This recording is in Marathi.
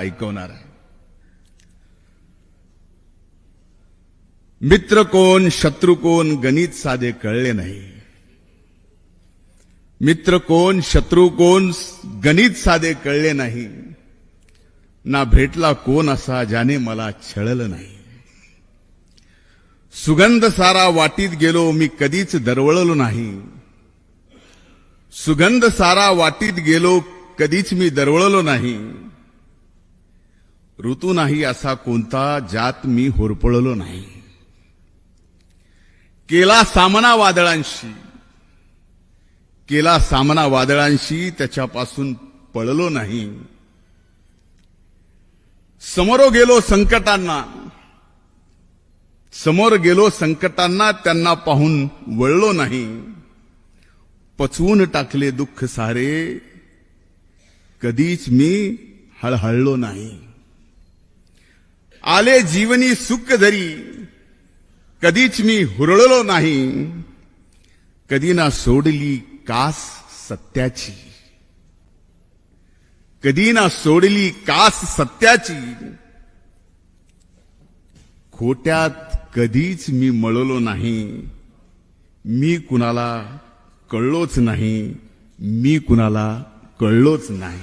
ऐकवणार आहे. मित्र कोण शत्रू कोण गणित साधे कळले नाही. मित्र कोण शत्रू कोण गणित साधे कळले नाही. ना भेटला कोण असा ज्याने मला छळलं नाही. सुगंध सारा वाटीत गेलो मी कधीच दरवळलो नाही. सुगंध सारा वाटीत गेलो कधीच मी दरवळलो नाही. ऋतू नाही असा कोणता ज्यात मी होरपळलो नाही. केला सामना वादळांशी, केला सामना वादळांशी त्याच्यापासून पळलो नाही. समोर गेलो संकटांना, समोर गेलो संकटांना त्यांना पाहून वळलो नाही. पचवून टाकले दुःख सारे कधीच मी हळहळलो नाही. आले जीवनी सुख धरी कधीच मी हुरळलो नाही. कधी ना सोडली कास सत्याची, कधी ना सोडली कास सत्याची. खोट्यात कधीच मी मळलो नाही. मी कुणाला कळलोच नाही, मी कुणाला कळलोच नाही.